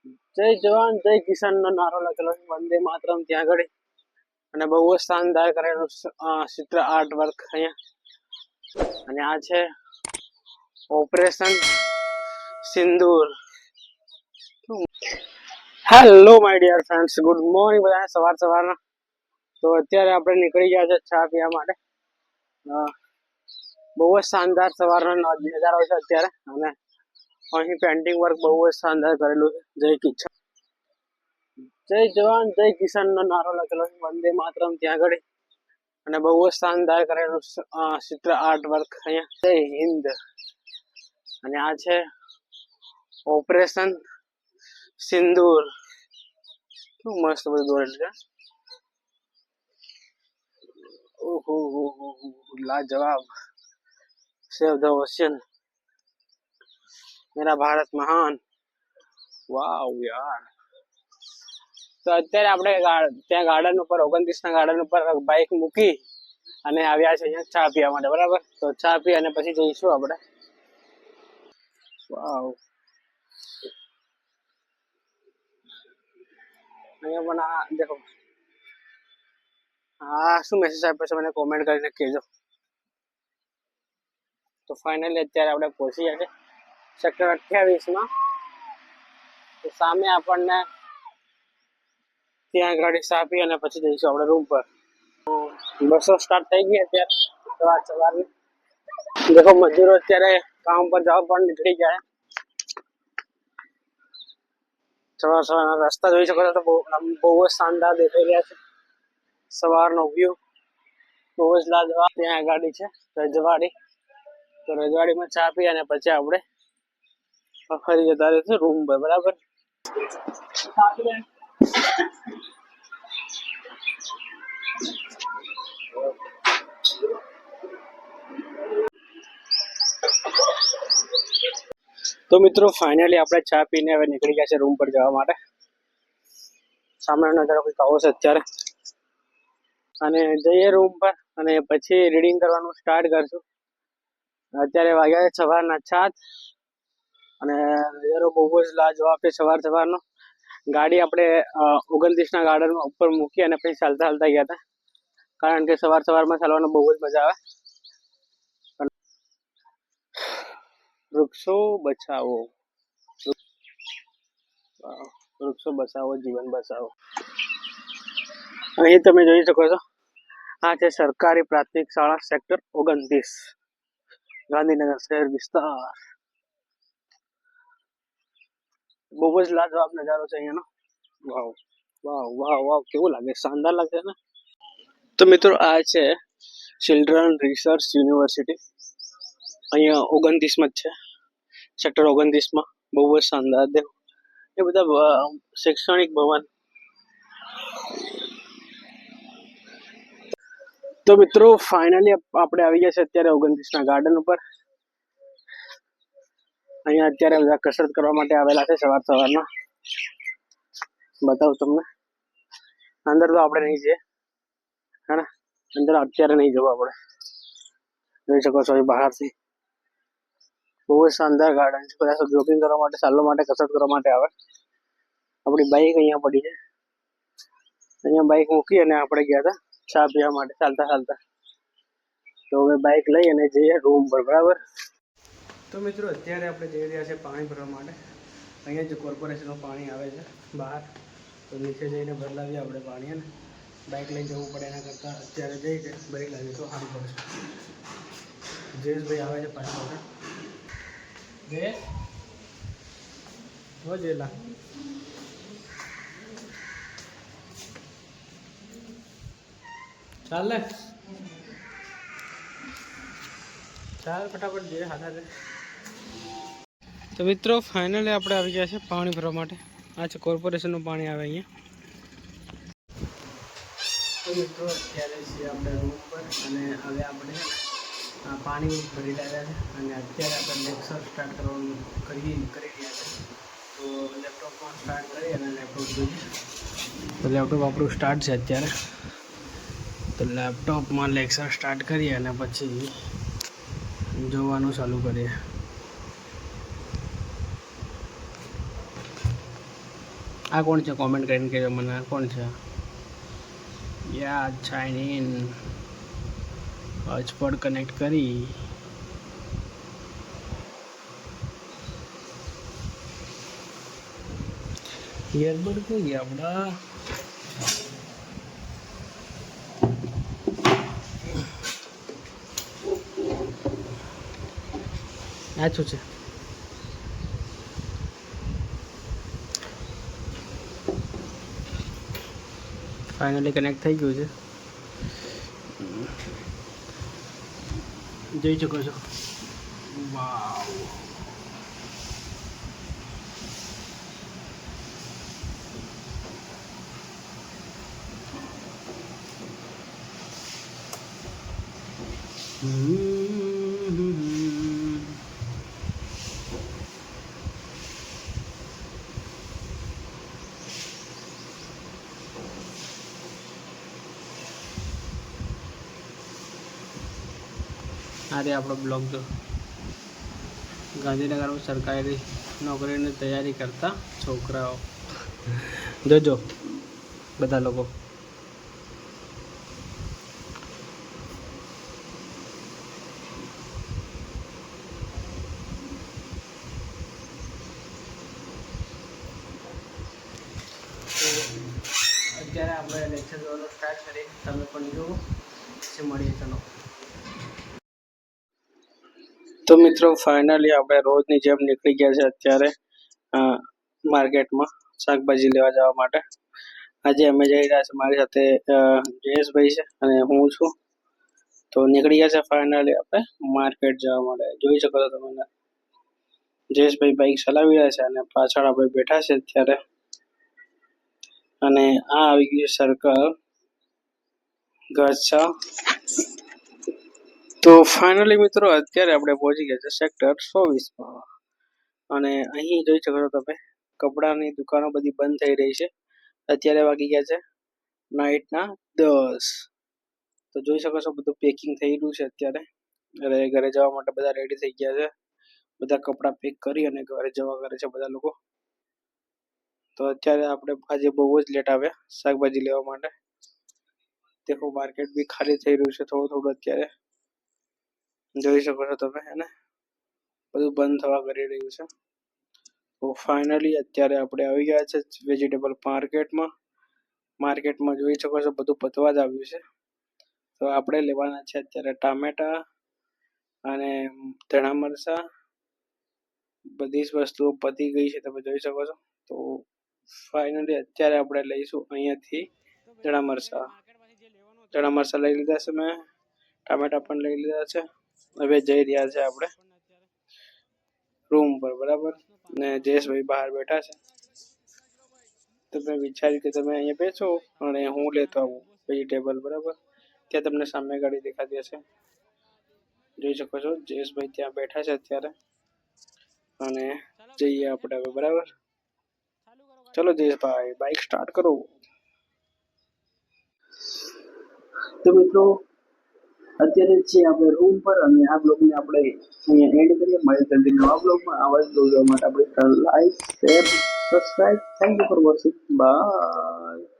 જય જવાન જય કિસાન નો નારો લખેલો છે વંદે માતરમ ત્યાં આગળ અને બહુ જ શાનદાર કરેલું ચિત્ર આર્ટ વર્ક અહીંયા અને આ છે operation Sindoor. Hello my dear friends, good morning બધાને સવારના. તો અત્યારે આપણે નીકળી ગયા છે ચા પીવા માટે. બહુ જ શાનદાર સવારનો નજારો છે અત્યારે અને અહીં પેન્ટિંગ વર્ક બહુ જ શાનદાર કરેલું છે. જય કિસાન જય જવાન જય કિસાન નો નારો લખેલો છે વંદે માતરમ ત્યાં આગળ અને બહુ જ શાનદાર કરેલું ચિત્ર આર્ટ વર્ક અહીંયા. જય હિન્દ. અને આ છે ઓપરેશન સિંદૂર. શું મસ્ત બધું દોરેલું છે. ઓહો લાજવાબ. સેવ ધ ઓશિયન, મેરા ભારત મહાન. વાવ યાર. તો અત્યારે આપણે ત્યાં ગાર્ડન ઉપર 29 ગાર્ડન ઉપર બાઇક મૂકી અને આવ્યા છે અહીંયા ચા પીવા માટે, બરાબર. તો ચા પી અને પછી જઈશું આપણે. વાવ. અહીંયા પણ આ દેખો, હા શું મેસેજ આપ્યો છે મને કોમેન્ટ કરીને કહેજો. તો ફાઇનલી અત્યારે આપણે પહોંચી ગયા છે સેક્ટર 28 તો સામે આપણને ત્યાં ગાડી સાપી અને પછી જઈશું આપણે રૂમ પર. બસો સ્ટાર્ટ થઈ ગઈ અત્યારે સવારની. દેખો મજૂરો અત્યારે કામ પર જવા પણ નીકળી ગયા. સવારના રસ્તા જોઈ શકો છો તો બહુ જ શાનદાર દેખાઈ રહ્યા છે. સવારનો વ્યૂ બહુ જ લાજવાબ. ત્યાં ગાડી છે રજવાડી, તો રજવાડીમાં ચા પી અને પછી આપણે ફરી જતા રહીશું રૂમ પર, બરાબર. તો મિત્રો ફાઇનલી આપણે ચા પીને હવે નીકળી ગયા છે રૂમ પર જવા માટે. સામેનો નજારો કંઈક આવો છે અત્યારે. અને જઈએ રૂમ પર અને પછી રીડિંગ કરવાનું સ્ટાર્ટ કરશું. અત્યારે વાગ્યા છે સવારના 7 અને નજારો બહુ જ લાજવાબ છે સવારનો. ગાડી આપણે 29 ગાર્ડનમાં ઉપર મૂકી અને પછી ચાલતા ગયા હતા, કારણ કે સવારમાં ચાલવાનું બહુ જ મજા આવે. વૃક્ષો બચાવો, વૃક્ષો બચાવો, જીવન બચાવો. અહીં તમે જોઈ શકો છો, આ છે સરકારી પ્રાથમિક શાળા સેક્ટર 29, ગાંધીનગર શહેર વિસ્તાર. બહુ જ લાજવાબ નજારો છે અહીંયાનો. વાવ વાવ વાવ વાવ, કેવું લાગે, શાનદાર લાગે ને. તો મિત્રો આ છે ચિલ્ડ્રન રિસર્ચ યુનિવર્સિટી. અહીંયા 29 જ છે, સેક્ટર 29. બહુ જ શાનદાર. દેખો એ બધા શૈક્ષણિક ભવન. તો મિત્રો ફાઇનલી આપણે આવી ગયા છે અત્યારે 29 ગાર્ડન ઉપર. અહીંયા અત્યારે બધા કસરત કરવા માટે આવેલા છે સવારમાં. બતાવું તમને. અંદર તો આપણે નહીં જઈએ, હે ને. અંદર અત્યારે નહીં જવું આપણે. જોઈ શકો છો બહારથી. બહુ જ શાનદાર ગાર્ડન છે. બધા જોગિંગ કરવા માટે, ચાલવા માટે, કસરત કરવા માટે આવે. આપણી બાઇક અહીંયા પડી છે. અહીંયા બાઇક મૂકી અને આપણે ગયા હતા ચા પીવા માટે ચાલતા. તો હવે બાઇક લઈ અને જઈએ રૂમ પર, બરાબર. તો મિત્રો અત્યારે આપણે જઈ રહ્યા છીએ પાણી ભરવા માટે. અહીંયા જ કોર્પોરેશનનું પાણી આવે છે બહાર, તો નીચે જઈને ભરલાવીએ આપણે પાણી. અને બાઇક લઈને જવું પડે એના કરતાં અત્યારે જઈને બ્રેક લાગી તો સારું પડશે. જયેશભાઈ આવે છે પાછળ. જયેશ હો જેલા. ચાલ ને, ચાલ ફટાફટ જઈએ હાથે. તો મિત્રો ફાઇનલી આપણે આવી ગયા છે પાણી ભરવા માટે. આ છે કોર્પોરેશનનું પાણી આવે અહીંયા. તો મિત્રો અત્યારે છીએ આપણે રૂમ પર અને હવે આપણે પાણી ભરી રહ્યા છે અને અત્યારે આપણે લેક્ચર સ્ટાર્ટ કરવાનું કરી રહ્યા છે. તો લેપટોપમાં સ્ટાર્ટ કરી અને લેપટોપ જોઈએ. તો લેપટોપ આપણું સ્ટાર્ટ છે અત્યારે. તો લેપટોપમાં લેક્ચર સ્ટાર્ટ કરીએ અને પછી જોવાનું ચાલુ કરીએ. આ કોણ છે કોમેન્ટ કરીને કહેજો મને આ કોણ છે યા સાઇન ઇન હોટસ્પોટ કનેક્ટ કરી ઈયરબડ કઈ ગયા આપણા આ શું છે ફાઇનલી કનેક્ટ થઈ ગયું છે જોઈ શકો છો વાવ અરે આપણો બ્લોગ જો ગાંધીનગરમાં સરકારી નોકરીની તૈયારી કરતા છોકરાઓ જોજો બધા લોકો અત્યારે આપણે લેક્ચર જોવાનું સ્ટાર્ટ કરીએ તમે પણ જુઓ પછી મળીએ ચલો તો મિત્રો ફાઇનલી આપણે રોજની જેમ નીકળી ગયા છે અત્યારે માર્કેટમાં શાકભાજી લેવા જવા માટે આજે અમે જઈ રહ્યા છે મારી સાથે જયેશભાઈ છે અને હું છું તો નીકળી ગયા છે ફાઇનલી આપણે માર્કેટ જવા માટે જોઈ શકો છો તમે જયેશભાઈ બાઇક ચલાવી રહ્યા છે અને પાછળ આપણે બેઠા છે અત્યારે અને આ આવી ગયું સર્કલ ગચ્છા તો ફાઇનલી મિત્રો અત્યારે આપણે પહોંચી ગયા છે સેક્ટર 24 અને અહીં જોઈ શકો છો તમે કપડાની દુકાનો બધી બંધ થઈ રહી છે અત્યારે વાગી ગયા છે નાઈટના 10 તો જોઈ શકો છો બધું પેકિંગ થઈ રહ્યું છે અત્યારે એટલે ઘરે જવા માટે બધા રેડી થઈ ગયા છે બધા કપડાં પેક કરી અને ઘરે જવા કરે છે બધા લોકો તો અત્યારે આપણે આજે બહુ જ લેટ આવ્યા શાકભાજી લેવા માટે દેખો માર્કેટ બી ખાલી થઈ રહ્યું છે થોડું થોડું અત્યારે જોઈ શકો છો તમે એને બધું બંધ થવા કરી રહ્યું છે તો ફાઇનલી અત્યારે આપણે આવી ગયા છે વેજીટેબલ માર્કેટમાં જોઈ શકો છો બધું પતવા જ આવ્યું છે તો આપણે લેવાના છે અત્યારે ટામેટા અને ધણા મરચાં બધી જ વસ્તુઓ પતી ગઈ છે તમે જોઈ શકો છો તો ફાઇનલી અત્યારે આપણે લઈશું અહીંયાથી ધણા મરચાં લઈ લીધા છે મેં ટામેટા પણ લઈ લીધા છે હવે જઈ રહ્યા છે આપણે રૂમ પર બરાબર ને જયેશભાઈ બહાર બેઠા છે તો મેં વિચાર્યું કે તમે અહીંયા બેસો અને હું લેતો આવું વેજીટેબલ બરાબર ત્યાં તમને સામે ગાડી દેખાતી હશે જોઈ શકો છો જયેશભાઈ ત્યાં બેઠા છે અત્યારે અને જઈએ આપણે હવે બરાબર ચલો જયેશભાઈ બાઇક સ્ટાર્ટ કરો તો મિત્રો અત્યારે છે આપણે રૂમ પર અને આ બ્લોગને આપણે અહીંયા એન્ડ કરીએ મળીએ જલ્દી નવા બ્લોગમાં આવા જ બ્લોગ જોવા માટે આપણે like share subscribe thank you for watching bye